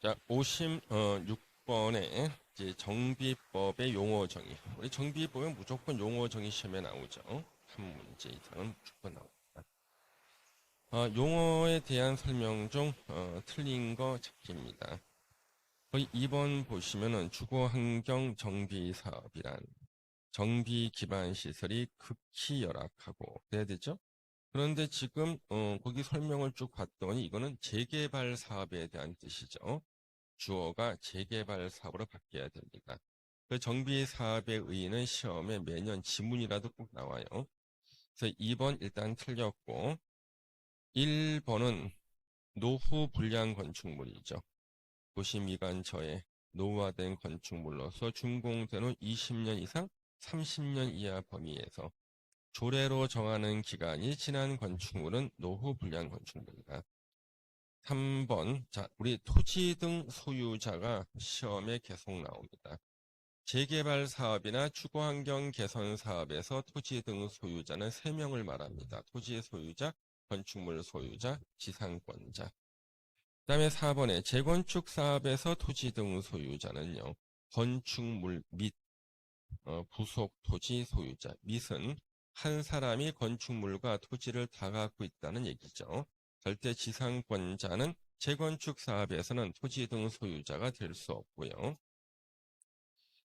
자, 56번에 이제 정비법의 용어 정의. 우리 정비법은 무조건 용어 정의 시험에 나오죠. 한 문제 이상은 무조건 나옵니다. 용어에 대한 설명 중 틀린 거 찾기입니다. 거기 2번 보시면은 주거환경 정비사업이란 정비 기반 시설이 극히 열악하고 그래야 되죠? 그런데 지금 거기 설명을 쭉 봤더니 이거는 재개발 사업에 대한 뜻이죠. 주어가 재개발 사업으로 바뀌어야 됩니다. 그 정비 사업의 의의는 시험에 매년 지문이라도 꼭 나와요. 그래서 2번 일단 틀렸고 1번은 노후 불량 건축물이죠. 도시 미관처에 노후화된 건축물로서 준공된 후 20년 이상 30년 이하 범위에서 조례로 정하는 기간이 지난 건축물은 노후 불량 건축물이다. 3번, 자, 우리 토지 등 소유자가 시험에 계속 나옵니다. 재개발 사업이나 주거환경 개선 사업에서 토지 등 소유자는 3명을 말합니다. 토지 소유자, 건축물 소유자, 지상권자. 그 다음에 4번에 재건축 사업에서 토지 등 소유자는요. 건축물 및 부속 토지 소유자. 및은 한 사람이 건축물과 토지를 다 갖고 있다는 얘기죠. 절대 지상권자는 재건축 사업에서는 토지 등 소유자가 될 수 없고요.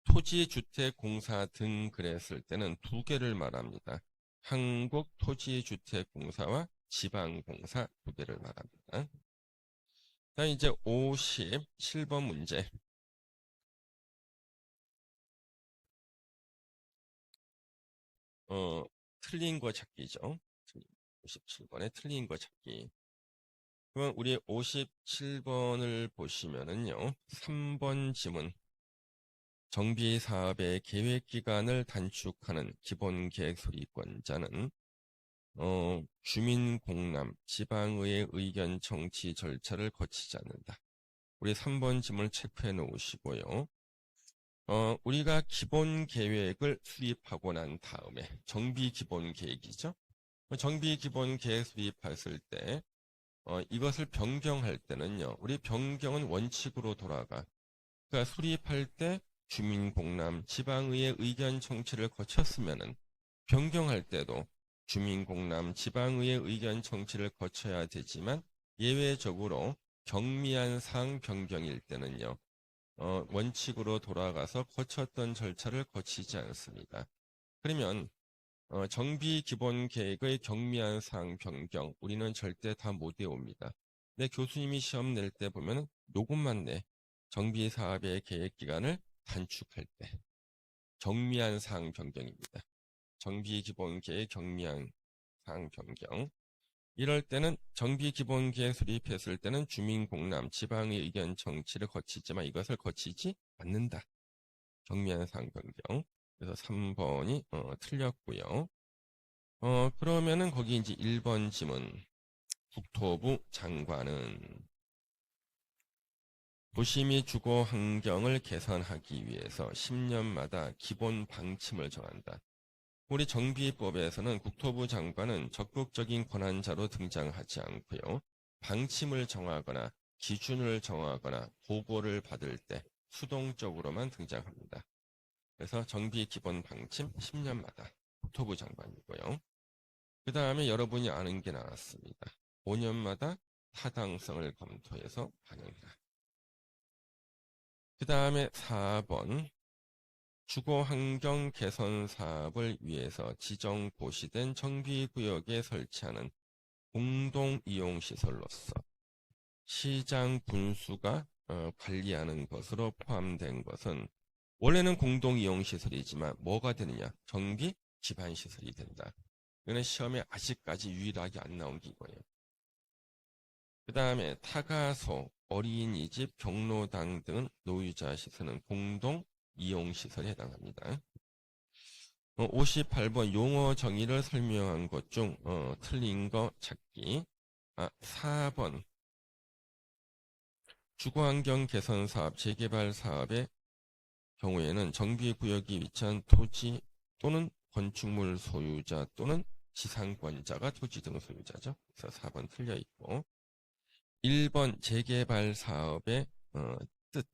토지주택공사 등 그랬을 때는 두 개를 말합니다. 한국토지주택공사와 지방공사 두 개를 말합니다. 자, 이제 57번 문제. 틀린 거 찾기죠. 57번에 틀린 거 찾기. 그럼 우리 57번을 보시면은요. 3번 지문. 정비 사업의 계획 기간을 단축하는 기본계획 수립권자는 주민 공람, 지방의회 의견 청취 절차를 거치지 않는다. 우리 3번 지문을 체크해 놓으시고요. 우리가 기본 계획을 수립하고 난 다음에 정비 기본 계획이죠. 정비 기본 계획 수립했을 때 이것을 변경할 때는요. 우리 변경은 원칙으로 돌아가. 그러니까 수립할 때 주민 공람, 지방의회 의견 청취를 거쳤으면은 변경할 때도 주민 공람, 지방의회 의견 청취를 거쳐야 되지만 예외적으로 경미한 사항 변경일 때는요. 원칙으로 돌아가서 거쳤던 절차를 거치지 않습니다. 그러면 정비 기본 계획의 경미한 사항 변경 우리는 절대 다 못 외웁니다. 근데 교수님이 시험 낼 때 보면 요것만 내. 정비 사업의 계획 기간을 단축할 때 경미한 사항 변경입니다. 정비 기본 계획 경미한 사항 변경. 이럴 때는 정비 기본 계획 수립했을 때는 주민 공람, 지방의 의견 청취를 거치지만 이것을 거치지 않는다. 경미한 사항 변경. 그래서 3번이 틀렸고요. 그러면은 거기 이제 1번 지문. 국토부 장관은 도시 및 주거 환경을 개선하기 위해서 10년마다 기본 방침을 정한다. 우리 정비법에서는 국토부 장관은 적극적인 권한자로 등장하지 않고요. 방침을 정하거나 기준을 정하거나 보고를 받을 때 수동적으로만 등장합니다. 그래서 정비 기본 방침 10년마다 국토부 장관이고요. 그 다음에 여러분이 아는 게 나왔습니다. 5년마다 타당성을 검토해서 반영해라. 그 다음에 4번 주거환경 개선 사업을 위해서 지정 고시된 정비구역에 설치하는 공동이용시설로서 시장 분수가 관리하는 것으로 포함된 것은 원래는 공동이용시설이지만 뭐가 되느냐? 정비 기반시설이 된다. 이거는 시험에 아직까지 유일하게 안 나온 게 이거예요. 그 다음에 타가소, 어린이집, 경로당 등 노유자 시설은 공동 이용시설에 해당합니다. 58번 용어 정의를 설명한 것 중 틀린 거 찾기. 4번 주거환경 개선 사업, 재개발 사업의 경우에는 정비구역이 위치한 토지 또는 건축물 소유자 또는 지상권자가 토지 등 소유자죠. 그래서 4번 틀려 있고 1번 재개발 사업의 뜻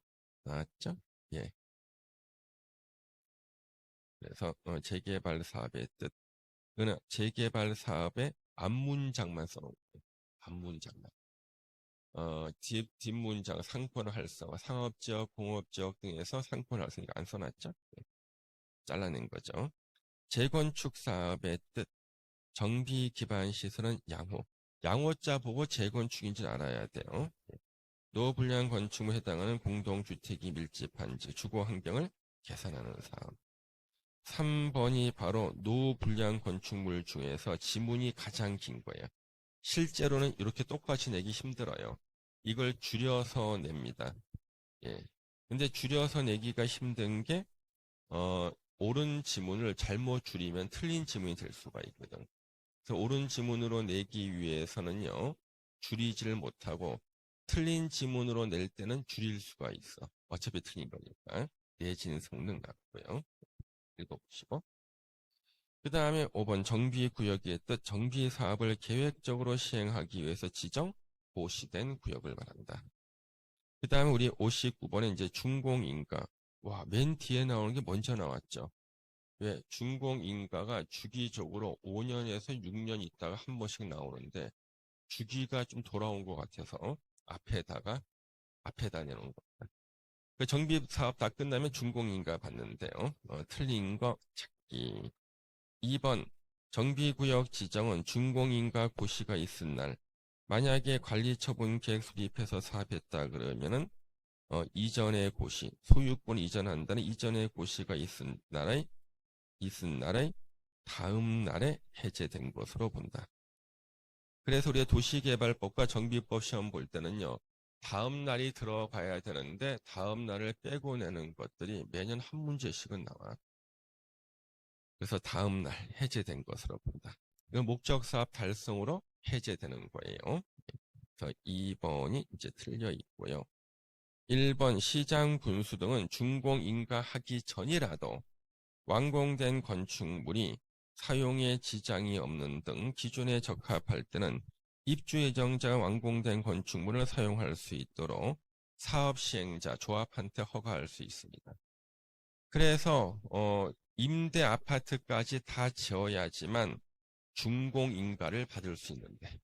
나왔죠? 예. 그래서 재개발 사업의 뜻. 그는 재개발 사업의 앞문장만 써놓은 거예요. 앞문장만. 뒷문장 상권 활성화, 상업지역, 공업지역 등에서 상권 활성화 안 써놨죠? 네. 잘라낸 거죠. 재건축 사업의 뜻. 정비 기반 시설은 양호. 양호자 보고 재건축인 줄 알아야 돼요. 노불량 건축물에 해당하는 공동주택이 밀집한 지 주거 환경을 개선하는 사업. 3번이 바로 노불량 건축물 중에서 지문이 가장 긴 거예요. 실제로는 이렇게 똑같이 내기 힘들어요. 이걸 줄여서 냅니다. 예. 근데 줄여서 내기가 힘든 게, 옳은 지문을 잘못 줄이면 틀린 지문이 될 수가 있거든. 그래서 옳은 지문으로 내기 위해서는요, 줄이지를 못하고, 틀린 지문으로 낼 때는 줄일 수가 있어. 어차피 틀린 거니까. 내지는 성능 낮고요. 읽어보시고. 그 다음에 5번 정비구역의 뜻. 정비사업을 계획적으로 시행하기 위해서 지정, 고시된 구역을 말한다. 그 다음에 우리 59번에 이제 준공인가. 와, 맨 뒤에 나오는 게 먼저 나왔죠. 왜? 준공인가가 주기적으로 5년에서 6년 있다가 한 번씩 나오는데, 주기가 좀 돌아온 것 같아서 앞에다 내놓은 겁니다. 그 정비 사업 다 끝나면 준공인가 받는데요. 틀린 거 찾기. 2번 정비구역 지정은 준공인가 고시가 있은 날. 만약에 관리처분 계획 수립해서 사업했다 그러면은 이전의 고시, 소유권 이전한다는 이전의 고시가 있은 날의 다음 날에 해제된 것으로 본다. 그래서 우리가 도시개발법과 정비법 시험 볼 때는요, 다음 날이 들어가야 되는데 다음 날을 빼고 내는 것들이 매년 한 문제씩은 나와. 그래서 다음 날 해제된 것으로 본다. 이건 목적 사업 달성으로 해제되는 거예요. 그래서 2번이 이제 틀려 있고요. 1번 시장 분수 등은 준공 인가하기 전이라도 완공된 건축물이 사용에 지장이 없는 등 기준에 적합할 때는 입주 예정자가 완공된 건축물을 사용할 수 있도록 사업 시행자, 조합한테 허가할 수 있습니다. 그래서 임대 아파트까지 다 지어야지만 준공 인가를 받을 수 있는데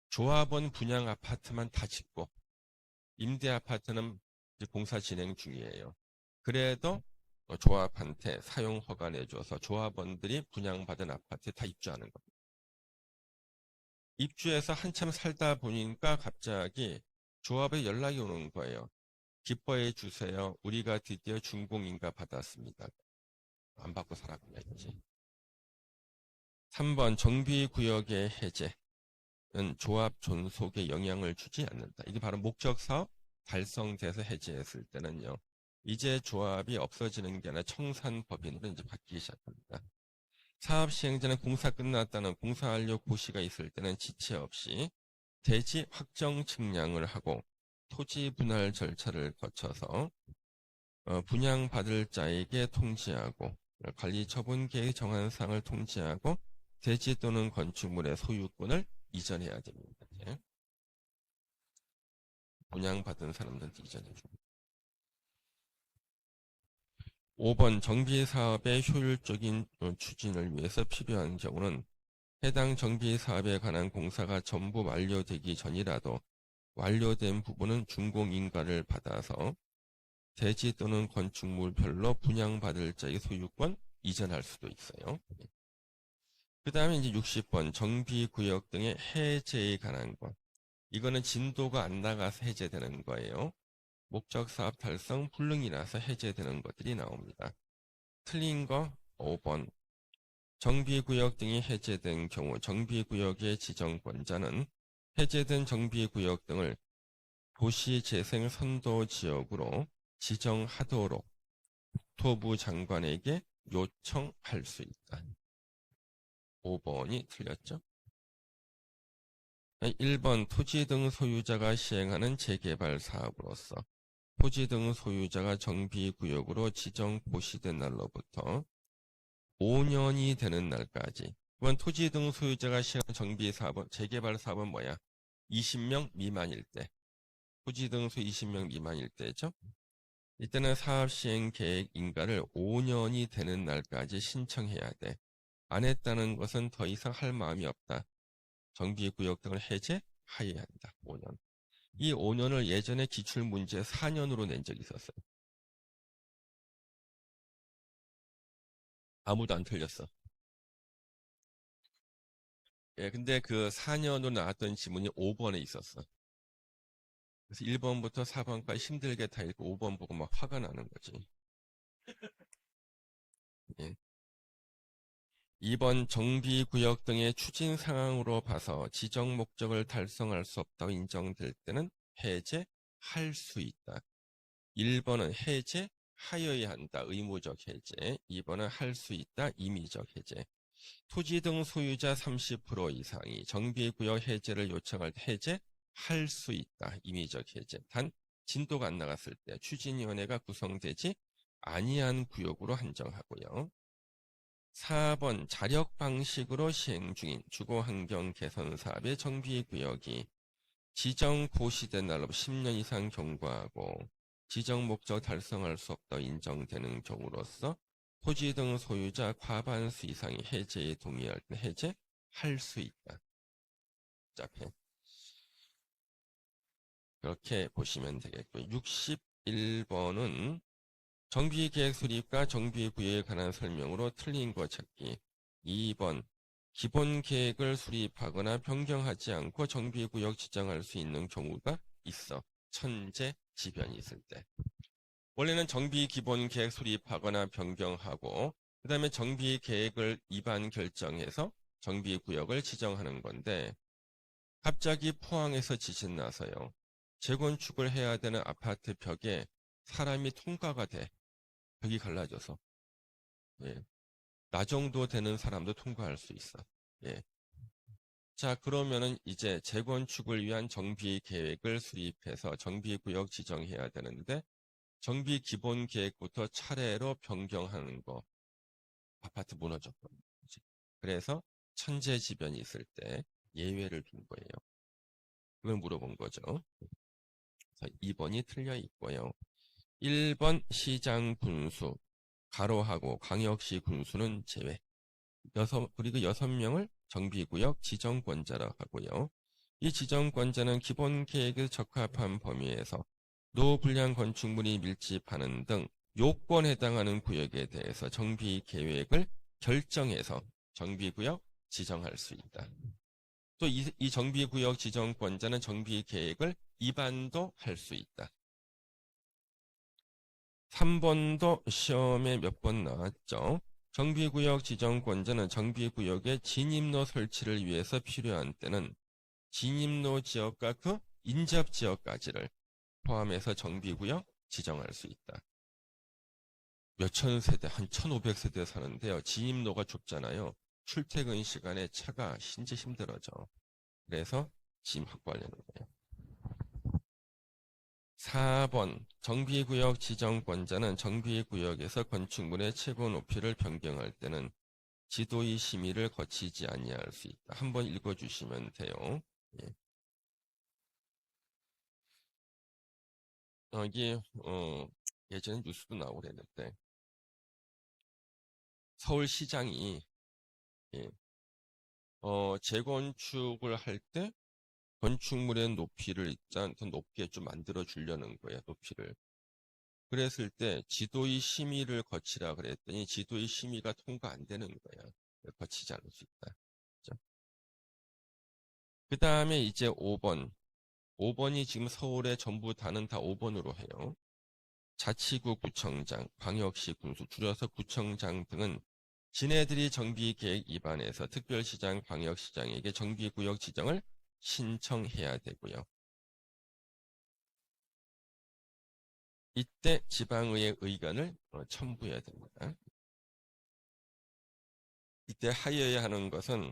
조합원 분양 아파트만 다 짓고 임대 아파트는 이제 공사 진행 중이에요. 그래도 조합한테 사용 허가 내줘서 조합원들이 분양받은 아파트에 다 입주하는 겁니다. 입주해서 한참 살다 보니까 갑자기 조합에 연락이 오는 거예요. 기뻐해 주세요. 우리가 드디어 준공인가 받았습니다. 안 받고 살아가야지. 3번 정비구역의 해제는 조합 존속에 영향을 주지 않는다. 이게 바로 목적사업 달성돼서 해제했을 때는요. 이제 조합이 없어지는 게 아니라 청산법인으로 이제 바뀌기 시작합니다. 사업 시행자는 공사 끝났다는 공사 완료 고시가 있을 때는 지체 없이 대지 확정 측량을 하고 토지 분할 절차를 거쳐서 분양받을 자에게 통지하고 관리 처분 계획 정한 사항을 통지하고 대지 또는 건축물의 소유권을 이전해야 됩니다. 분양받은 사람들한테 이전해 줍니다. 5번 정비사업의 효율적인 추진을 위해서 필요한 경우는 해당 정비사업에 관한 공사가 전부 완료되기 전이라도 완료된 부분은 준공인가를 받아서 대지 또는 건축물별로 분양받을 자의 소유권 이전할 수도 있어요. 그 다음에 이제 60번 정비구역 등의 해제에 관한 것. 이거는 진도가 안 나가서 해제되는 거예요. 목적 사업 달성 불능이 나서 해제되는 것들이 나옵니다. 틀린 거 5번. 정비구역 등이 해제된 경우 정비구역의 지정권자는 해제된 정비구역 등을 도시재생 선도 지역으로 지정하도록 국토부 장관에게 요청할 수 있다. 5번이 틀렸죠? 1번 토지 등 소유자가 시행하는 재개발 사업으로서 토지 등 소유자가 정비구역으로 지정 고시된 날로부터 5년이 되는 날까지. 이번 토지 등 소유자가 시행하는 정비 사업은 재개발 사업은 뭐야? 20명 미만일 때. 토지 등수 20명 미만일 때죠. 이때는 사업 시행 계획 인가를 5년이 되는 날까지 신청해야 돼. 안 했다는 것은 더 이상 할 마음이 없다. 정비구역 등을 해제하여야 한다. 5년. 이 5년을 예전에 기출문제 4년으로 낸 적이 있었어요. 아무도 안 틀렸어. 예, 근데 그 4년으로 나왔던 지문이 5번에 있었어. 그래서 1번부터 4번까지 힘들게 다 읽고 5번 보고 막 화가 나는 거지. 예. 2번 정비구역 등의 추진 상황으로 봐서 지정 목적을 달성할 수 없다고 인정될 때는 해제할 수 있다. 1번은 해제하여야 한다. 의무적 해제. 2번은 할 수 있다. 임의적 해제. 토지 등 소유자 30% 이상이 정비구역 해제를 요청할 때 해제할 수 있다. 임의적 해제. 단 진도가 안 나갔을 때 추진위원회가 구성되지 아니한 구역으로 한정하고요. 4번 자력 방식으로 시행 중인 주거환경 개선 사업의 정비구역이 지정 고시된 날로부터 10년 이상 경과하고 지정 목적 달성할 수 없다 인정되는 경우로서 토지 등 소유자 과반수 이상이 해제에 동의할 때 해제할 수 있다. 복잡해. 그렇게 보시면 되겠고요. 61번은 정비계획 수립과 정비구역에 관한 설명으로 틀린 거 찾기. 2번 기본계획을 수립하거나 변경하지 않고 정비구역 지정할 수 있는 경우가 있어. 천재지변이 있을 때. 원래는 정비기본계획 수립하거나 변경하고 그 다음에 정비계획을 입안 결정해서 정비구역을 지정하는 건데 갑자기 포항에서 지진 나서요. 재건축을 해야 되는 아파트 벽에 사람이 통과가 돼. 벽이 갈라져서. 예. 나 정도 되는 사람도 통과할 수 있어. 예. 자, 그러면은 이제 재건축을 위한 정비 계획을 수립해서 정비구역 지정해야 되는데 정비 기본 계획부터 차례로 변경하는 거. 아파트 무너졌거든요. 그래서 천재지변이 있을 때 예외를 둔 거예요. 그걸 물어본 거죠. 2번이 틀려 있고요. 1번 시장 군수, 가로하고 광역시 군수는 제외. 그리고 6명을 정비구역 지정권자라 하고요. 이 지정권자는 기본 계획에 적합한 범위에서 노불량 건축물이 밀집하는 등 요건에 해당하는 구역에 대해서 정비 계획을 결정해서 정비구역 지정할 수 있다. 또 이 정비구역 지정권자는 정비 계획을 위반도 할 수 있다. 3번도 시험에 몇 번 나왔죠. 정비구역 지정권자는 정비구역의 진입로 설치를 위해서 필요한 때는 진입로 지역과 그 인접 지역까지를 포함해서 정비구역 지정할 수 있다. 몇천 세대, 한 1500세대 사는데요. 진입로가 좁잖아요. 출퇴근 시간에 차가 진짜 힘들어져. 그래서 짐 확보하려는 거예요. 4번 정비구역 지정권자는 정비구역에서 건축물의 최고 높이를 변경할 때는 지도의 심의를 거치지 아니할 수 있다. 한번 읽어주시면 돼요. 예. 이게 예전에 뉴스도 나오고 그랬는데 서울시장이 예, 재건축을 할 때 건축물의 높이를 일단 더 높게 좀 만들어 주려는 거예요. 높이를. 그랬을 때 지도의 심의를 거치라 그랬더니 지도의 심의가 통과 안 되는 거야. 거치지 않을 수 있다. 그 다음에 이제 5번. 5번이 지금 서울에 전부 다는 다 5번으로 해요. 자치구 구청장, 광역시 군수, 줄여서 구청장 등은 지네들이 정비계획 위반해서 특별시장, 광역시장에게 정비구역 지정을 신청해야 되고요. 이때 지방의회 의견을 첨부해야 됩니다. 이때 하여야 하는 것은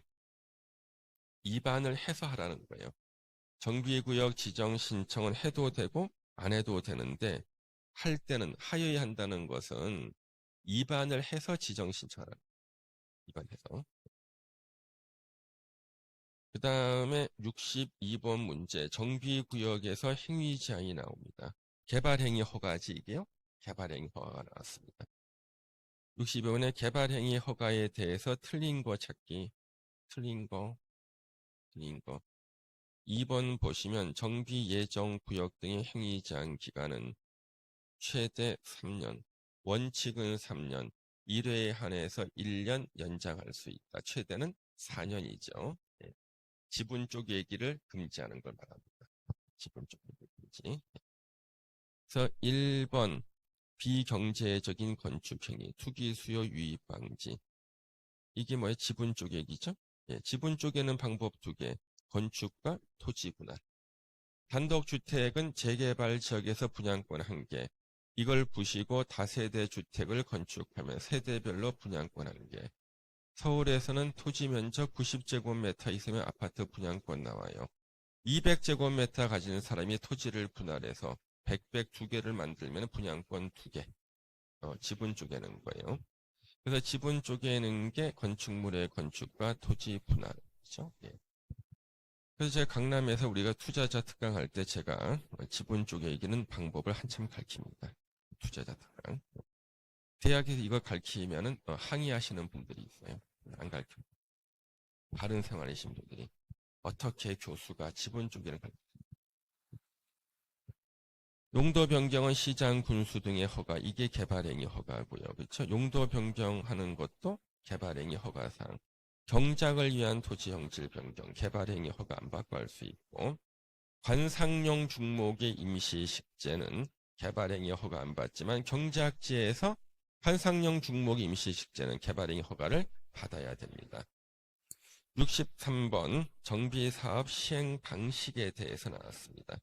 위반을 해서 하라는 거예요. 정비구역 지정 신청은 해도 되고 안 해도 되는데 할 때는 하여야 한다는 것은 위반을 해서 지정 신청하라. 위반해서. 그 다음에 62번 문제, 정비구역에서 행위 제한이 나옵니다. 개발행위 허가지, 이게요? 개발행위 허가가 나왔습니다. 62번에 개발행위 허가에 대해서 틀린 거 찾기. 틀린 거. 2번 보시면 정비 예정 구역 등의 행위 제한 기간은 최대 3년, 원칙은 3년, 1회에 한해서 1년 연장할 수 있다. 최대는 4년이죠. 예. 지분 쪽 얘기를 금지하는 걸 말합니다. 지분 쪽 얘기 금지. 그래서 1번 비경제적인 건축행위, 투기 수요 유입 방지. 이게 뭐예요? 지분 쪽 얘기죠? 예, 지분 쪽에는 방법 2개. 건축과 토지 분할. 단독주택은 재개발 지역에서 분양권 1개. 이걸 부시고 다세대 주택을 건축하면 세대별로 분양권 1개. 서울에서는 토지 면적 90제곱미터 있으면 아파트 분양권 나와요. 200제곱미터 가지는 사람이 토지를 분할해서 100 2개를 만들면 분양권 2개. 지분 쪼개는 거예요. 그래서 지분 쪼개는 게 건축물의 건축과 토지 분할이죠. 예. 그래서 제가 강남에서 우리가 투자자 특강 할 때 제가 지분 쪼개기는 방법을 한참 가르칩니다. 투자자 특강. 대학에서 이거 가르치면은 항의하시는 분들이 있어요. 안 가르쳐. 바른 생활이신 분들이. 어떻게 교수가 지분 쪼개를 가르쳐. 용도 변경은 시장, 군수 등의 허가, 이게 개발행위 허가고요. 그렇죠? 용도 변경하는 것도 개발행위 허가상. 경작을 위한 토지 형질 변경, 개발행위 허가 안 받고 할 수 있고, 관상용 중목의 임시 식재는 개발행위 허가 안 받지만 경작지에서 관상용 중목 임시 식재는 개발행위 허가를 받아야 됩니다. 63번 정비사업 시행 방식에 대해서 나왔습니다.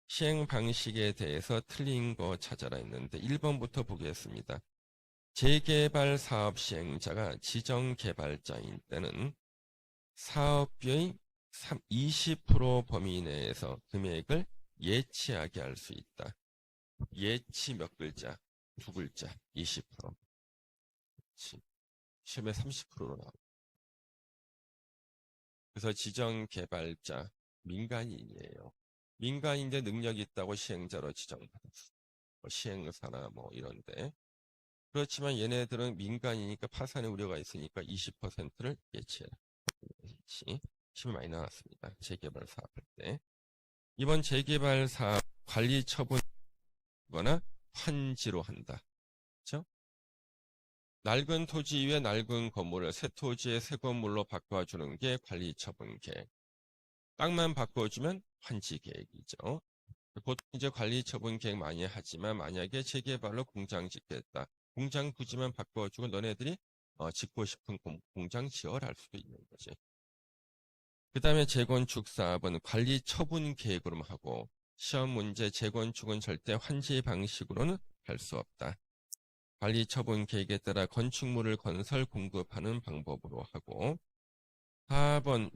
시행 방식에 대해서 틀린 거 찾아라 했는데 1번부터 보겠습니다. 재개발 사업 시행자가 지정 개발자인 때는 사업비의 20% 범위 내에서 금액을 예치하게 할 수 있다. 예치 몇 글자? 2글자. 20%. 시험에 30%로 나옵니다. 그래서 지정 개발자 민간인이에요. 민간인데 능력이 있다고 시행자로 지정받았어. 시행사나 뭐 이런데. 그렇지만 얘네들은 민간이니까 파산의 우려가 있으니까 20%를 예치해라. 예치. 시험이 많이 나왔습니다. 재개발 사업할 때. 이번 재개발 사업 관리 처분거나 환지로 한다. 그렇죠? 낡은 토지 위에 낡은 건물을 새 토지에 새 건물로 바꿔주는 게 관리 처분 계획. 땅만 바꿔주면 환지 계획이죠. 보통 이제 관리 처분 계획 많이 하지만 만약에 재개발로 공장 짓겠다. 공장 부지만 바꿔주고 너네들이 짓고 싶은 공장 지어라 할 수도 있는 거지. 그 다음에 재건축 사업은 관리 처분 계획으로만 하고 시험 문제 재건축은 절대 환지 방식으로는 할 수 없다. 관리 처분 계획에 따라 건축물을 건설 공급하는 방법으로 하고 4번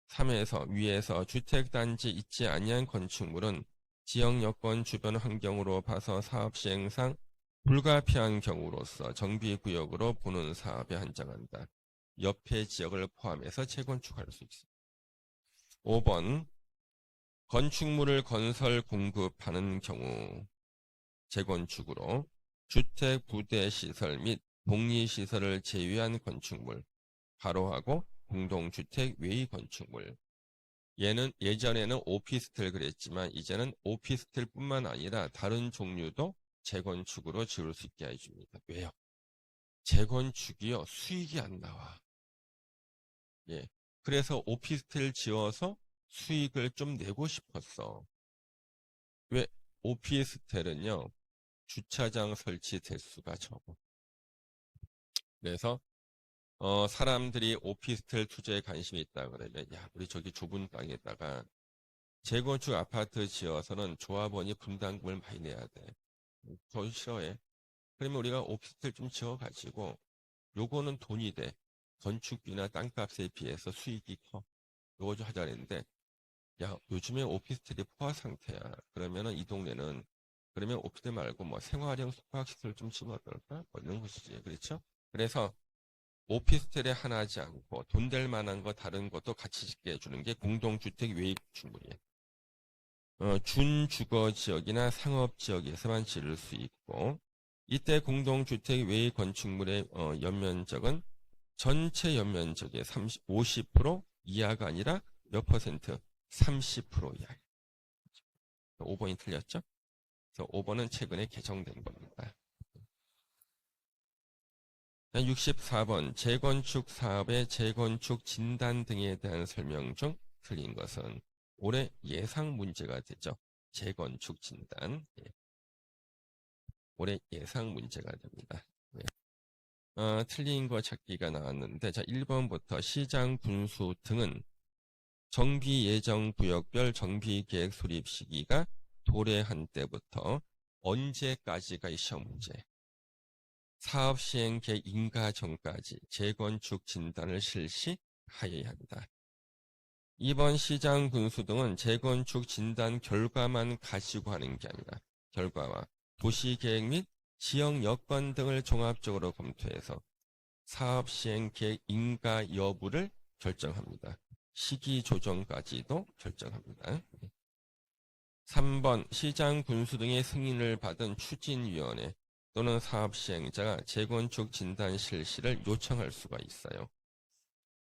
3에서 위에서 주택단지 있지 아니한 건축물은 지역 여건 주변 환경으로 봐서 사업 시행상 불가피한 경우로서 정비구역으로 보는 사업에 한정한다. 옆에 지역을 포함해서 재건축할 수 있습니다. 5번 건축물을 건설 공급하는 경우 재건축으로 주택 부대 시설 및 복리 시설을 제외한 건축물 가로하고 공동주택 외의 건축물. 얘는 예전에는 오피스텔 그랬지만 이제는 오피스텔 뿐만 아니라 다른 종류도 재건축으로 지을 수 있게 해줍니다. 왜요? 재건축이요 수익이 안 나와. 예. 그래서 오피스텔 지어서 수익을 좀 내고 싶었어. 왜? 오피스텔은요 주차장 설치 대수가 적어. 그래서 사람들이 오피스텔 투자에 관심이 있다 그러면 야 우리 저기 좁은 땅에다가 재건축 아파트 지어서는 조합원이 분담금을 많이 내야 돼. 더 싫어해. 그러면 우리가 오피스텔 좀 지어가지고 요거는 돈이 돼. 건축비나 땅값에 비해서 수익이 커. 요거 좀 하자 그랬는데 야 요즘에 오피스텔이 포화 상태야. 그러면은 이 동네는 그러면 오피스텔 말고 뭐 생활형 숙박시설 좀 지으면 어떨까? 뭐 이런 것이지. 그렇죠? 그래서 오피스텔에 하나지 않고 돈 될 만한 거 다른 것도 같이 짓게 해주는 게 공동주택 외입 건축물이에요. 준주거 지역이나 상업 지역에서만 지을 수 있고, 이때 공동주택 외의 건축물의 연면적은 전체 연면적의 50% 이하가 아니라 몇 퍼센트? 30% 이하. 5번이 틀렸죠? 그래서 5번은 최근에 개정된 겁니다. 64번 재건축 사업의 재건축 진단 등에 대한 설명 중 틀린 것은 올해 예상 문제가 되죠. 재건축 진단. 예. 올해 예상 문제가 됩니다. 예. 틀린 거 찾기가 나왔는데, 자, 1번부터 시장 분수 등은 정비 예정 구역별 정비 계획 수립 시기가 도래한 때부터 언제까지가 이 시험 문제. 사업 시행 계획 인가 전까지 재건축 진단을 실시하여야 한다. 2번 시장 분수 등은 재건축 진단 결과만 가지고 하는 게 아니라 결과와 도시계획 및 지역 여건 등을 종합적으로 검토해서 사업 시행 계획 인가 여부를 결정합니다. 시기 조정까지도 결정합니다. 3번 시장 군수 등의 승인을 받은 추진위원회 또는 사업 시행자가 재건축 진단 실시를 요청할 수가 있어요.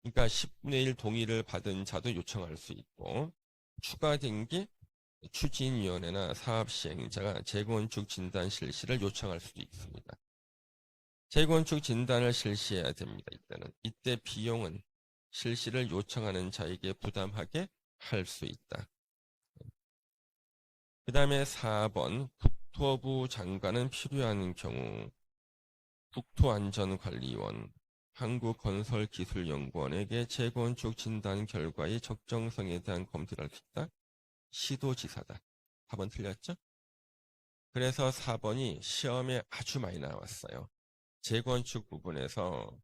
그러니까 10분의 1 동의를 받은 자도 요청할 수 있고, 추가된 게 추진위원회나 사업 시행자가 재건축 진단 실시를 요청할 수도 있습니다. 재건축 진단을 실시해야 됩니다. 이때 비용은 실시를 요청하는 자에게 부담하게 할 수 있다. 그 다음에 4번 국토부 장관은 필요한 경우 국토안전관리원, 한국건설기술연구원에게 재건축 진단 결과의 적정성에 대한 검토를 할 수 있다. 시도지사다. 4번 틀렸죠? 그래서 4번이 시험에 아주 많이 나왔어요. 재건축 부분에서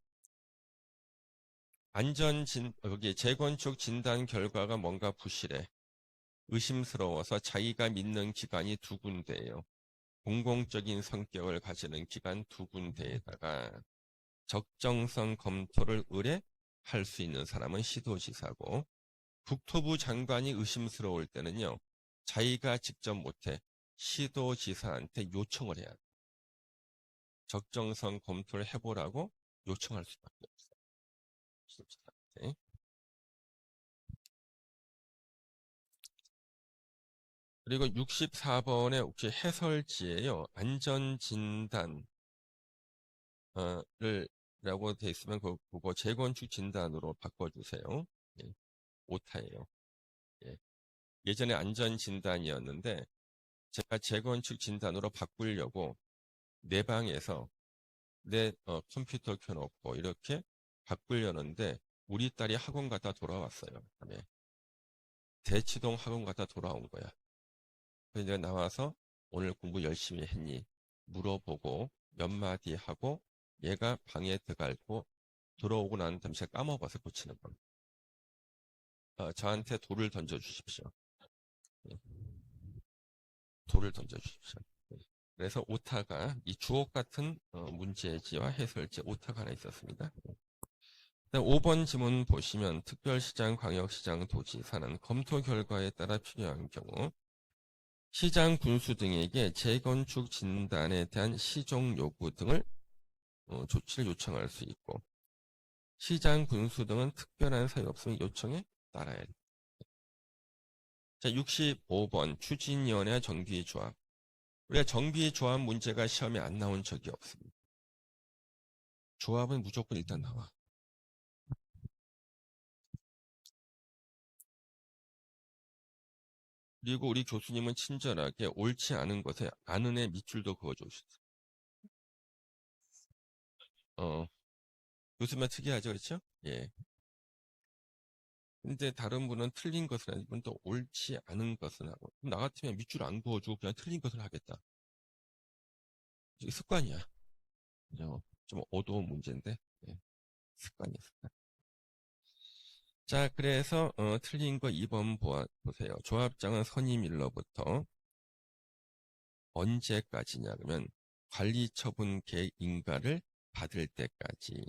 여기 재건축 진단 결과가 뭔가 부실해. 의심스러워서 자기가 믿는 기관이 두 군데예요. 공공적인 성격을 가지는 기관 두 군데에다가 적정성 검토를 의뢰할 수 있는 사람은 시도지사고, 국토부 장관이 의심스러울 때는요, 자기가 직접 못해 시도지사한테 요청을 해야 돼. 적정성 검토를 해보라고 요청할 수밖에 없어요. 시도지사한테. 그리고 64번에 혹시 해설지에요. 안전진단 라고 돼 있으면 그거 재건축 진단으로 바꿔주세요. 예, 오타예요. 예. 예전에 안전진단이었는데 제가 재건축 진단으로 바꾸려고 내 방에서 내 컴퓨터 켜놓고 이렇게 바꾸려는데 우리 딸이 학원 갔다 돌아왔어요. 그다음에 대치동 학원 갔다 돌아온 거야. 그래서 내가 나와서 오늘 공부 열심히 했니? 물어보고 몇 마디 하고 얘가 방에 들어가고 들어오고 난 다음에 제가 까먹어서 고치는 겁니다. 저한테 돌을 던져주십시오. 네. 돌을 던져주십시오. 네. 그래서 오타가 이 주옥 같은 문제지와 해설지 오타가 하나 있었습니다. 5번 지문 보시면 특별시장, 광역시장, 도지사는 검토 결과에 따라 필요한 경우 시장 군수 등에게 재건축 진단에 대한 시정 요구 등을 조치를 요청할 수 있고, 시장 군수 등은 특별한 사유 없으면 요청에 따라야 돼. 자, 65번 추진위원회 정비조합. 우리가 정비조합 문제가 시험에 안 나온 적이 없습니다. 조합은 무조건 일단 나와. 그리고 우리 교수님은 친절하게 옳지 않은 것에 아는 애 밑줄도 그어주셨어요. 교수만 특이하죠, 그렇죠? 예. 근데 다른 분은 틀린 것을 하고 또 옳지 않은 것을 하고, 나 같으면 밑줄 안 그어주고 그냥 틀린 것을 하겠다. 이게 습관이야. 좀 어두운 문제인데, 예. 습관이야, 습관. 자, 그래서 틀린 거 2번 보세요. 조합장은 선임일로부터 언제까지냐 그러면 관리처분 계획 인가를 받을 때까지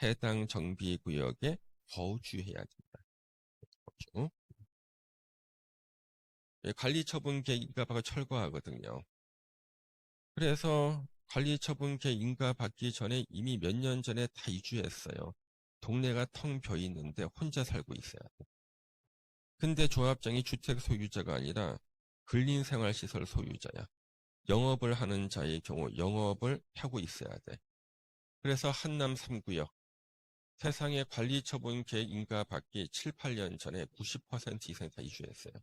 해당 정비구역에 거주해야 된다. 거주. 관리처분계 인가받고 철거하거든요. 그래서 관리처분계 인가받기 전에 이미 몇 년 전에 다 이주했어요. 동네가 텅 비어 있는데 혼자 살고 있어야 돼. 근데 조합장이 주택 소유자가 아니라 근린생활시설 소유자야. 영업을 하는 자의 경우 영업을 하고 있어야 돼. 그래서 한남 3구역 세상에 관리처분 계획 인가받기 7, 8년 전에 90% 이상 다 이주했어요.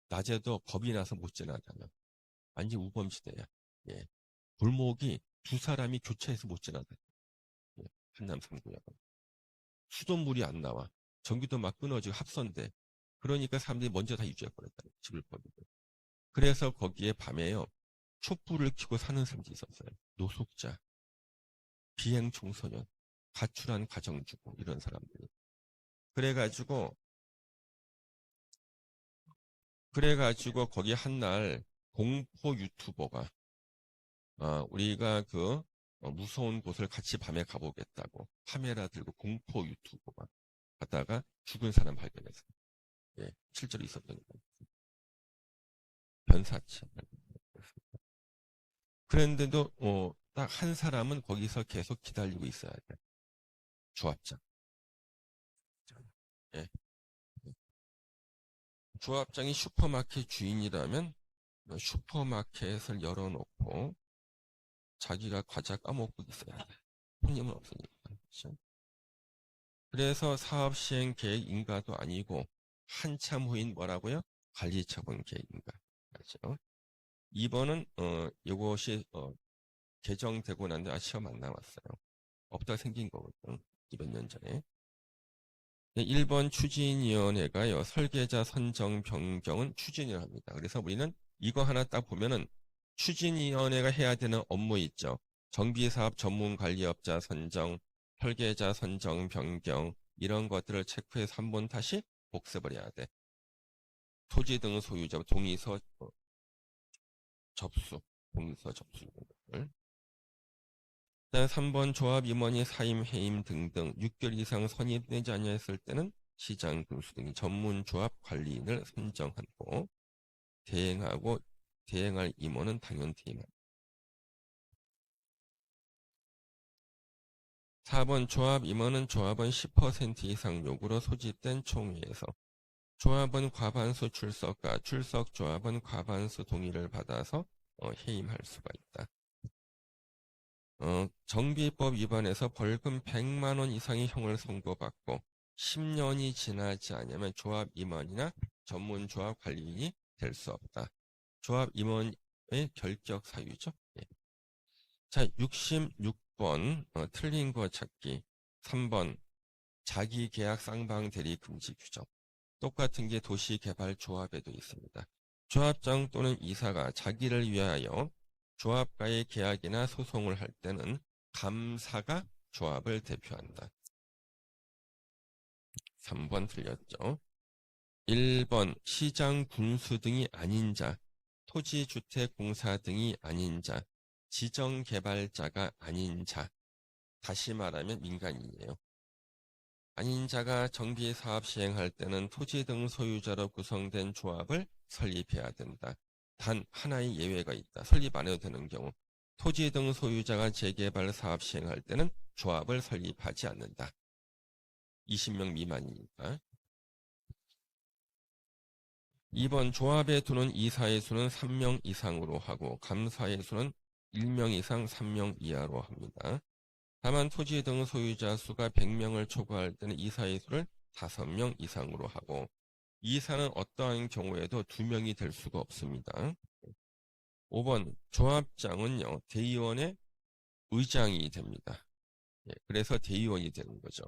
낮에도 겁이 나서 못 지나다녀. 완전 우범지대야. 예. 골목이 두 사람이 교차해서 못 지나다녀. 예. 한남 3구역은. 수돗물이 안 나와. 전기도 막 끊어지고 합선돼. 그러니까 사람들이 먼저 다 이주해버렸다. 집을 버리고. 그래서 거기에 밤에요. 촛불을 켜고 사는 사람들이 있었어요. 노숙자, 비행 청소년, 가출한 가정주부 이런 사람들이. 그래가지고 거기 한날 공포 유튜버가 우리가 그 무서운 곳을 같이 밤에 가보겠다고 카메라 들고 공포 유튜버가 가다가 죽은 사람 발견했어요. 예, 실제로 있었던 거예요. 변사체. 그런데도 딱 한 사람은 거기서 계속 기다리고 있어야 돼. 조합장. 예. 조합장이 슈퍼마켓 주인이라면 슈퍼마켓을 열어놓고 자기가 과자 까먹고 있어야 돼. 손님은 없으니까. 그렇죠? 그래서 사업 시행 계획 인가도 아니고 한참 후인 뭐라고요? 관리처분 계획 인가. 그렇죠? 2번은 이것이 개정되고 난데 시험 안 나왔어요. 없다 생긴 거거든. 200년 전에. 1번 추진위원회가요. 설계자 선정 변경은 추진을 합니다. 그래서 우리는 이거 하나 딱 보면은 추진위원회가 해야 되는 업무 있죠. 정비사업 전문관리업자 선정, 설계자 선정 변경 이런 것들을 체크해서 한번 다시 복습을 해야 돼. 토지 등 소유자 동의서 접수, 동의서 접수 이런 것들. 3번 조합 임원이 사임, 해임 등등 6개월 이상 선임되지 아니했을 때는 시장 군수 등이 전문 조합 관리인을 선정하고 대행할 임원은 당연 퇴임합니다. 4번 조합 임원은 조합원 10% 이상 요구로 소집된 총회에서 조합원 과반수 출석과 출석 조합원 과반수 동의를 받아서 해임할 수가 있다. 정비법 위반해서 벌금 100만 원 이상의 형을 선고받고 10년이 지나지 않으면 조합 임원이나 전문 조합 관리인이 될 수 없다. 조합 임원의 결격 사유죠. 예. 자, 66번 틀린 거 찾기. 3번 자기계약 쌍방 대리 금지 규정. 똑같은 게 도시개발조합에도 있습니다. 조합장 또는 이사가 자기를 위하여 조합과의 계약이나 소송을 할 때는 감사가 조합을 대표한다. 3번 틀렸죠. 1번 시장 군수 등이 아닌 자, 토지주택공사 등이 아닌 자, 지정개발자가 아닌 자, 다시 말하면 민간인이에요. 아닌 자가 정비사업 시행할 때는 토지 등 소유자로 구성된 조합을 설립해야 된다. 단 하나의 예외가 있다. 설립 안 해도 되는 경우 토지 등 소유자가 재개발 사업 시행할 때는 조합을 설립하지 않는다. 20명 미만이니까. 2번 조합에 두는 이사의 수는 3명 이상으로 하고 감사의 수는 1명 이상 3명 이하로 합니다. 다만 토지 등 소유자 수가 100명을 초과할 때는 이사의 수를 5명 이상으로 하고 이사는 어떠한 경우에도 2명이 될 수가 없습니다. 5번 조합장은요. 대의원의 의장이 됩니다. 예, 그래서 대의원이 되는 거죠.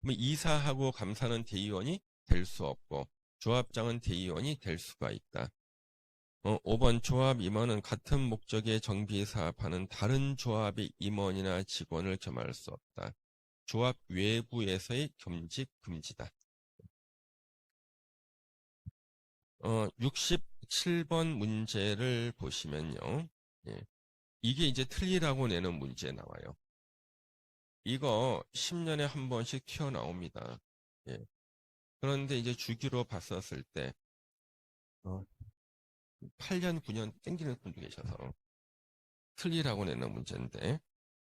그럼 이사하고 감사는 대의원이 될 수 없고 조합장은 대의원이 될 수가 있다. 5번 조합 임원은 같은 목적의 정비 사업하는 다른 조합의 임원이나 직원을 겸할 수 없다. 조합 외부에서의 겸직 금지다. 67번 문제를 보시면요. 예, 이게 이제 틀리라고 내는 문제 나와요. 이거 10년에 한 번씩 튀어나옵니다. 예. 그런데 이제 주기로 봤었을 때 8년, 9년 땡기는 분도 계셔서 틀리라고 내는 문제인데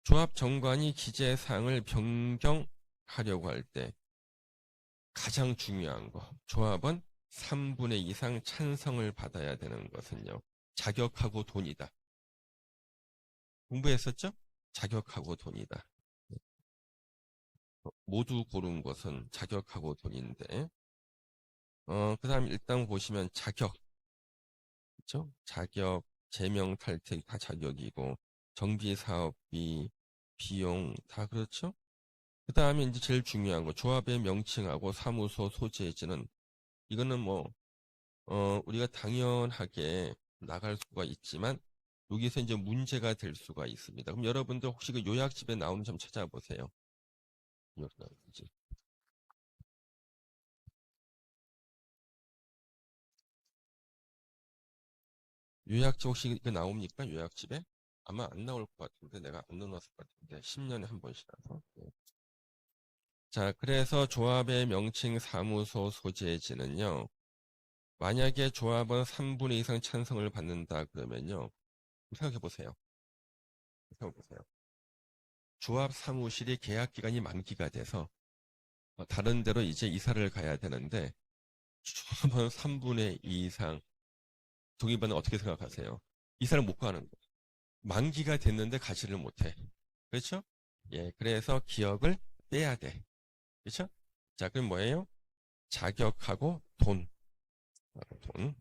조합 정관이 기재사항을 변경하려고 할 때 가장 중요한 거 조합은 3분의 2 이상 찬성을 받아야 되는 것은요. 자격하고 돈이다. 공부했었죠? 자격하고 돈이다. 모두 고른 것은 자격하고 돈인데 그 다음 일단 보시면 자격 그렇죠? 자격, 제명, 탈퇴 다 자격이고 정비, 사업비, 비용 다 그렇죠? 그 다음에 이제 제일 중요한 거 조합의 명칭하고 사무소 소재지는 이거는 뭐 우리가 당연하게 나갈 수가 있지만 여기서 이제 문제가 될 수가 있습니다. 그럼 여러분들 혹시 그 요약집에 나오는 점 찾아보세요. 요약집 혹시 이거 나옵니까? 요약집에? 아마 안 나올 것 같은데 내가 안 넣어놨을 것 같은데 10년에 한 번씩이라서. 네. 자, 그래서 조합의 명칭 사무소 소재지는요. 만약에 조합은 3분의 2 이상 찬성을 받는다 그러면요. 생각해 보세요. 생각해 보세요. 조합 사무실이 계약 기간이 만기가 돼서 다른 데로 이제 이사를 가야 되는데 조합은 3분의 2 이상 동의받는 어떻게 생각하세요? 이사를 못 가는 거예요. 만기가 됐는데 가지를 못해. 그렇죠? 예, 그래서 기억을 빼야 돼. 그렇죠? 자, 그럼 뭐예요? 자격하고 돈. 돈.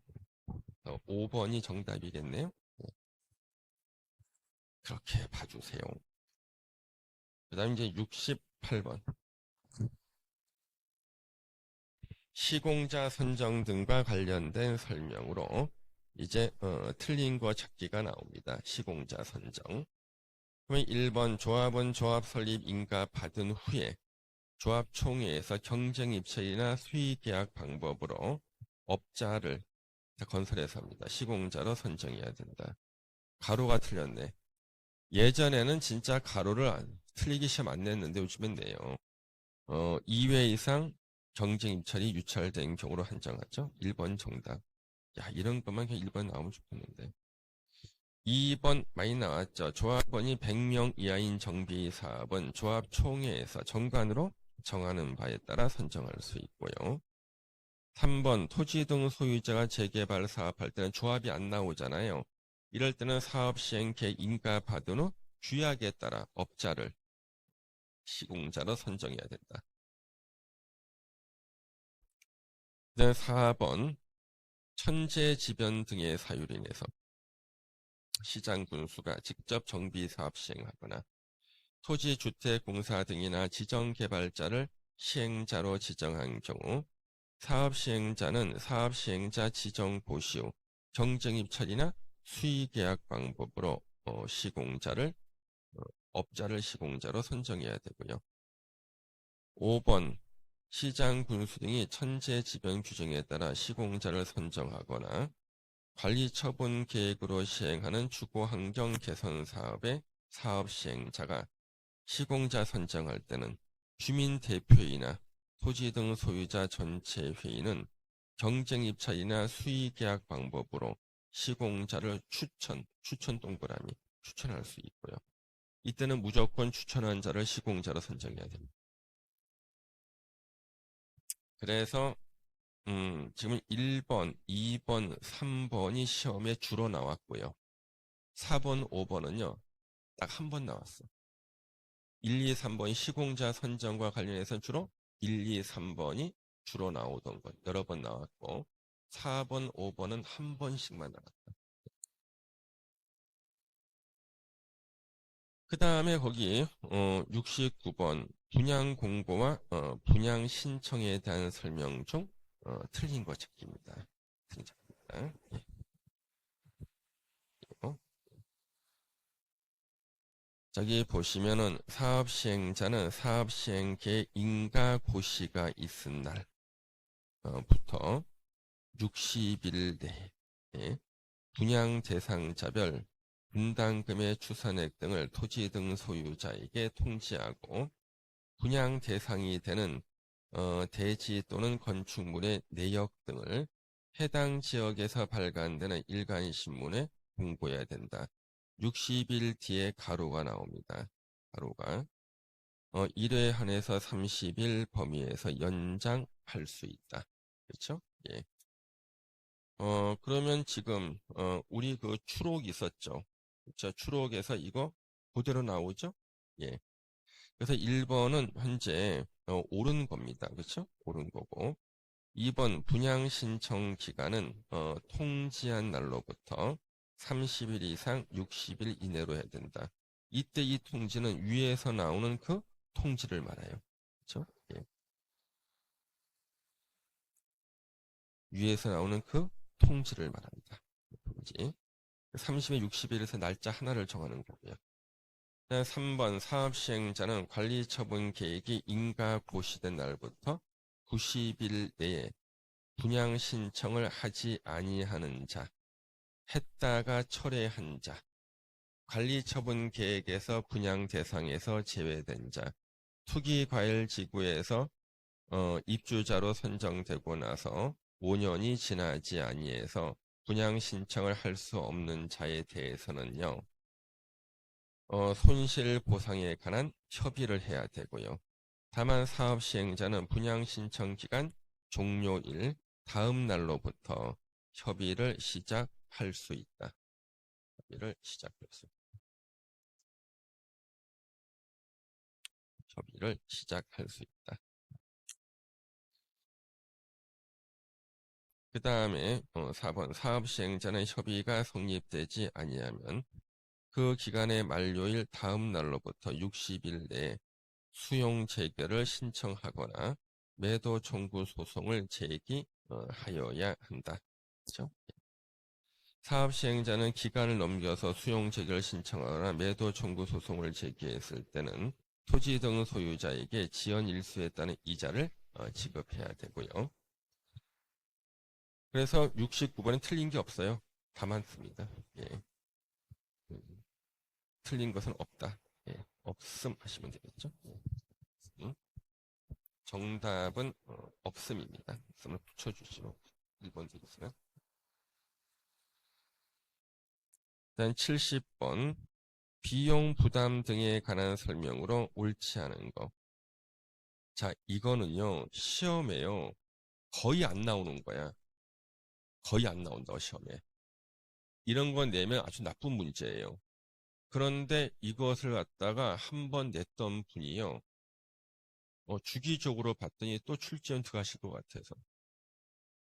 5번이 정답이겠네요. 네, 그렇게 봐주세요. 그 다음 이제 68번. 시공자 선정 등과 관련된 설명으로 이제 틀린 거 찾기가 나옵니다. 시공자 선정. 그러면 1번 조합은 조합 설립 인가 받은 후에 조합 총회에서 경쟁 입찰이나 수의 계약 방법으로 업자를 건설해서 합니다. 시공자로 선정해야 된다. 가로가 틀렸네. 예전에는 진짜 가로를 틀리기 시험 안 냈는데 요즘엔 내요. 2회 이상 경쟁 입찰이 유찰된 경우로 한정하죠. 1번 정답. 야, 이런 것만 그냥 1번 나오면 좋겠는데. 2번 많이 나왔죠. 조합원이 100명 이하인 정비 사업은 조합 총회에서 정관으로 정하는 바에 따라 선정할 수 있고요. 3번 토지 등 소유자가 재개발 사업할 때는 조합이 안 나오잖아요. 이럴 때는 사업 시행 계획 인가 받은 후 규약에 따라 업자를 시공자로 선정해야 된다. 4번 천재지변 등의 사유로 인해서 시장 군수가 직접 정비 사업 시행하거나 토지주택공사 등이나 지정개발자를 시행자로 지정한 경우 사업 시행자는 사업 시행자 지정 보시 후 경쟁 입찰이나 수의 계약 방법으로 시공자를 업자를 시공자로 선정해야 되고요. 5번 시장 군수 등이 천재지변 규정에 따라 시공자를 선정하거나 관리 처분 계획으로 시행하는 주거 환경 개선 사업의 사업 시행자가 시공자 선정할 때는 주민 대표이나 토지 등 소유자 전체 회의는 경쟁 입찰이나 수의 계약 방법으로 시공자를 추천 동그라미 추천할 수 있고요. 이때는 무조건 추천한 자를 시공자로 선정해야 됩니다. 그래서 지금 1번, 2번, 3번이 시험에 주로 나왔고요. 4번, 5번은요. 딱 한 번 나왔어. 1, 2, 3번이 시공자 선정과 관련해서 주로 1, 2, 3번이 주로 나오던 것 여러 번 나왔고 4번, 5번은 한 번씩만 나왔다. 그 다음에 거기 69번 분양 공고와 분양 신청에 대한 설명 중 틀린 거 찾기입니다. 틀린 찾기입니다. 저기 보시면은 사업 시행자는 사업 시행 계획 인가 고시가 있은 날부터 60일 내에 분양 대상자별 분담금의 추산액 등을 토지 등 소유자에게 통지하고 분양 대상이 되는 대지 또는 건축물의 내역 등을 해당 지역에서 발간되는 일간신문에 공고해야 된다. 60일 뒤에 가로가 나옵니다. 가로가 1회 한해서 30일 범위에서 연장할 수 있다. 그렇죠? 예. 그러면 지금 우리 그 추록 있었죠. 그렇죠? 추록에서 이거 그대로 나오죠? 예. 그래서 1번은 현재 옳은 겁니다. 그렇죠? 옳은 거고. 2번 분양 신청 기간은 통지한 날로부터 30일 이상 60일 이내로 해야 된다. 이때 이 통지는 위에서 나오는 그 통지를 말해요. 그렇죠? 예. 위에서 나오는 그 통지를 말합니다. 통지. 30일, 60일에서 날짜 하나를 정하는 거고요. 3번 사업 시행자는 관리 처분 계획이 인가 고시된 날부터 90일 내에 분양 신청을 하지 아니하는 자, 했다가 철회한 자, 관리 처분 계획에서 분양 대상에서 제외된 자, 투기과열지구에서 입주자로 선정되고 나서 5년이 지나지 아니해서 분양 신청을 할 수 없는 자에 대해서는요. 손실 보상에 관한 협의를 해야 되고요. 다만 사업 시행자는 분양 신청 기간 종료일 다음 날로부터 협의를 시작할 수 있다. 협의를 시작할 수 있다. 협의를 시작할 수 있다. 그 다음에 4번 사업 시행자는 협의가 성립되지 아니하면 그 기간의 만료일 다음 날로부터 60일 내에 수용 재개를 신청하거나 매도 청구 소송을 제기하여야 한다. 그렇죠? 사업 시행자는 기간을 넘겨서 수용 재개를 신청하거나 매도 청구 소송을 제기했을 때는 토지 등 소유자에게 지연 일수에 따른 이자를 지급해야 되고요. 그래서 69번은 틀린 게 없어요. 다 많습니다. 예. 틀린 것은 없다. 예. 없음 하시면 되겠죠. 예. 정답은 없음입니다. 없음을 붙여주시면 1번 되겠어요. 일단 70번 비용 부담 등에 관한 설명으로 옳지 않은 거. 자, 이거는요 시험에요 거의 안 나오는 거야. 거의 안 나온다 시험에. 이런 건 내면 아주 나쁜 문제예요. 그런데 이것을 갖다가 한 번 냈던 분이요 주기적으로 봤더니 또 출제원 들어가실 것 같아서.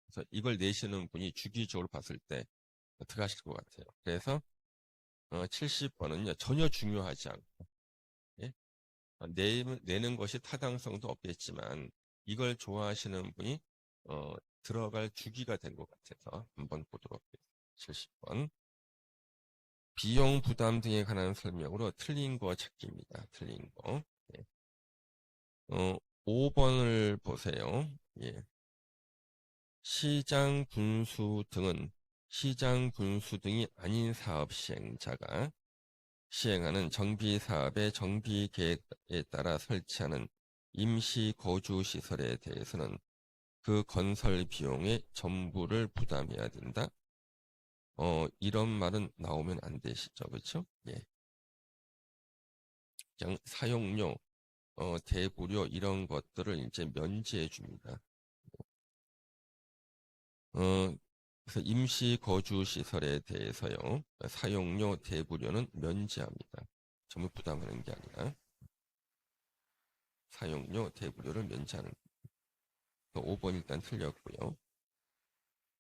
그래서 이걸 내시는 분이 주기적으로 봤을 때 들어가실 것 같아요. 그래서 70번은요 전혀 중요하지 않고 예? 내는 것이 타당성도 없겠지만 이걸 좋아하시는 분이 들어갈 주기가 된 것 같아서 한번 보도록 하겠습니다. 70번 비용 부담 등에 관한 설명으로 틀린 거 찾기입니다. 틀린 거. 예. 5번을 보세요. 예. 시장 군수 등은 시장 군수 등이 아닌 사업 시행자가 시행하는 정비 사업의 정비 계획에 따라 설치하는 임시 거주 시설에 대해서는 그 건설 비용의 전부를 부담해야 된다. 이런 말은 나오면 안 되시죠, 그렇죠? 예. 그냥 사용료, 대부료 이런 것들을 이제 면제해 줍니다. 그래서 임시 거주 시설에 대해서요, 사용료, 대부료는 면제합니다. 전부 부담하는 게 아니라 사용료, 대부료를 면제하는. 5번 일단 틀렸고요.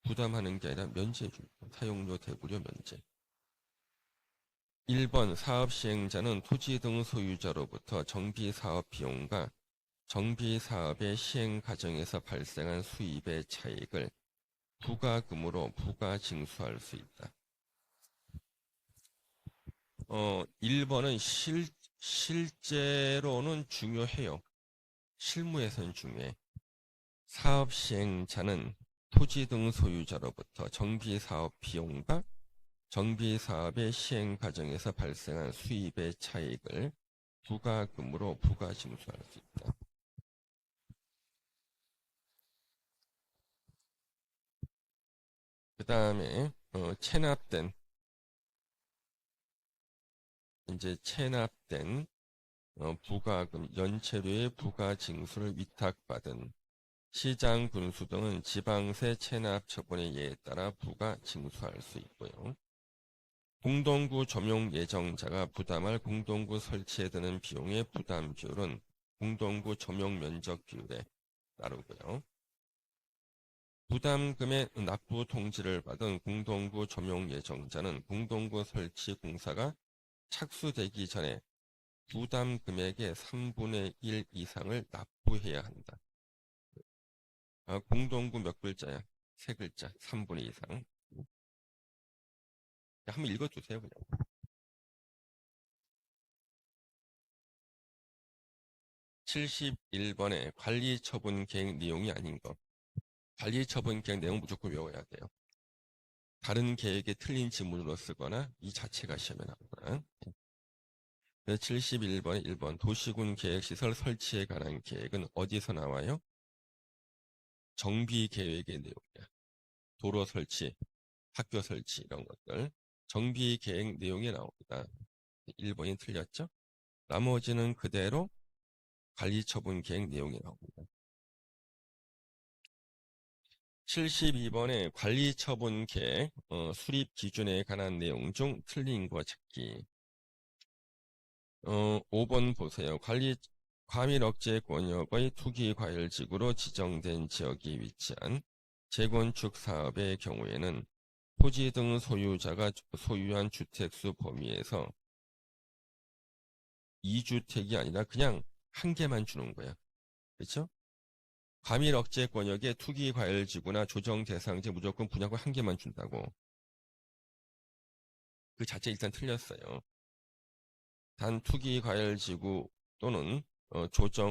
부담하는 게 아니라 면제해 줍니다. 사용료, 대부료 면제. 1번 사업 시행자는 토지 등 소유자로부터 정비 사업 비용과 정비 사업의 시행 과정에서 발생한 수입의 차익을 부가금으로 부가징수할 수 있다. 1번은 실제로는 중요해요. 실무에서는 중요해. 사업 시행자는 토지 등 소유자로부터 정비 사업 비용과 정비사업의 시행 과정에서 발생한 수입의 차익을 부가금으로 부가징수할 수 있다. 그 다음에 체납된 부가금, 연체료의 부가징수를 위탁받은 시장, 군수 등은 지방세 체납 처분의 예에 따라 부가징수할 수 있고요. 공동구 점용 예정자가 부담할 공동구 설치에 드는 비용의 부담 비율은 공동구 점용 면적 비율에 따르고요. 부담금의 납부 통지를 받은 공동구 점용 예정자는 공동구 설치 공사가 착수되기 전에 부담 금액의 3분의 1 이상을 납부해야 한다. 공동구 몇 글자야? 3글자, 3분의 2 이상. 한번 읽어주세요, 그냥. 71번에 관리처분 계획 내용이 아닌 거. 관리처분 계획 내용 무조건 외워야 돼요. 다른 계획에 틀린 지문으로 쓰거나 이 자체가 시험에 나오거나. 71번에 1번 도시군 계획시설 설치에 관한 계획은 어디서 나와요? 정비 계획의 내용이야. 도로 설치, 학교 설치 이런 것들. 정비 계획 내용이 나옵니다. 1번이 틀렸죠? 나머지는 그대로 관리처분 계획 내용이 나옵니다. 72번에 관리처분 계획, 수립 기준에 관한 내용 중 틀린 거 찾기. 5번 보세요. 과밀억제권역의 투기과열지구로 지정된 지역이 위치한 재건축 사업의 경우에는 토지 등 소유자가 소유한 주택수 범위에서 2주택이 아니라 그냥 한 개만 주는 거야. 그렇죠? 과밀억제권역에 투기과열지구나 조정대상지 무조건 분양권 한 개만 준다고. 그 자체 일단 틀렸어요. 단 투기과열지구 또는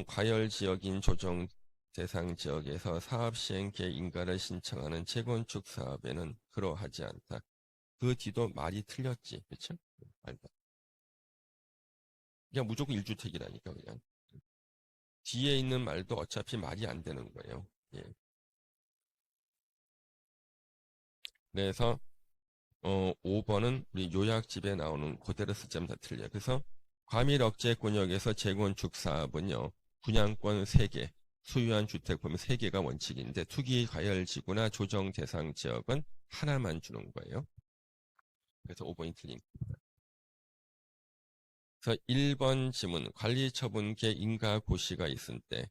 과열지역인 조정대상지역에서 사업시행 계획 인가를 신청하는 재건축 사업에는 그러하지 않다. 그 뒤도 말이 틀렸지. 그렇죠? 말도. 그냥 무조건 1주택이라니까 그냥. 뒤에 있는 말도 어차피 말이 안 되는 거예요. 예. 그래서 5번은 우리 요약집에 나오는 그대로 쓰자면 다 틀려요. 그래서 과밀억제권역에서 재건축 사업은요. 분양권 3개, 소유한 주택 범위 3개가 원칙인데 투기과열지구나 조정대상지역은 하나만 주는 거예요. 그래서 5번이 틀린 겁니다. 그래서 1번 지문, 관리처분계 인가고시가 있을 때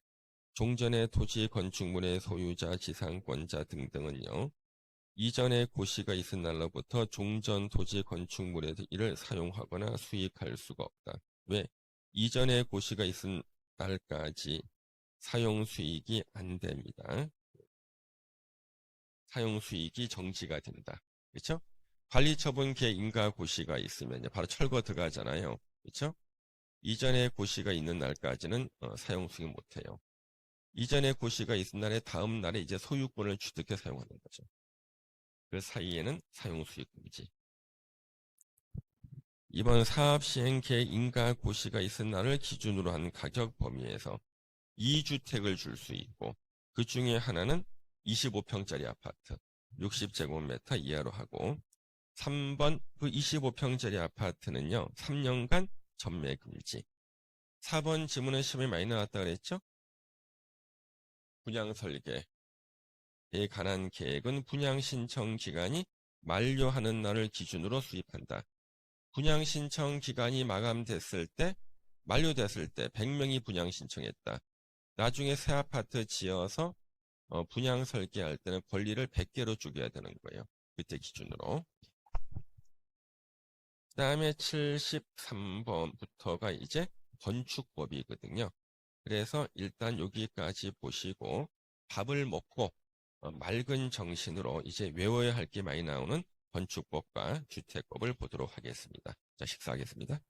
종전의 토지 건축물의 소유자, 지상권자 등등은요. 이전에 고시가 있은 날로부터 종전 토지 건축물의 이를 사용하거나 수익할 수가 없다. 왜? 이전에 고시가 있은 날까지 사용 수익이 안 됩니다. 사용 수익이 정지가 된다. 그렇죠? 관리처분계 인가 고시가 있으면 바로 철거 들어가잖아요. 그렇죠? 이전에 고시가 있는 날까지는 사용 수익 못 해요. 이전에 고시가 있은 날에 다음 날에 이제 소유권을 취득해 사용하는 거죠. 그 사이에는 사용 수익 금지. 이번 사업 시행 계획 인가 고시가 있은 날을 기준으로 한 가격 범위에서 2주택을 줄 수 있고 그 중에 하나는 25평짜리 아파트 60제곱미터 이하로 하고 3번 그 25평짜리 아파트는요 3년간 전매 금지. 4번 지문은 시험에 많이 나왔다 그랬죠? 분양 설계에 관한 계획은 분양 신청 기간이 만료하는 날을 기준으로 수립한다. 분양 신청 기간이 마감됐을 때, 만료됐을 때 100명이 분양 신청했다. 나중에 새 아파트 지어서 분양 설계할 때는 권리를 100개로 죽여야 되는 거예요. 그때 기준으로. 그 다음에 73번부터가 이제 건축법이거든요. 그래서 일단 여기까지 보시고 밥을 먹고 맑은 정신으로 이제 외워야 할 게 많이 나오는 건축법과 주택법을 보도록 하겠습니다. 자, 식사하겠습니다.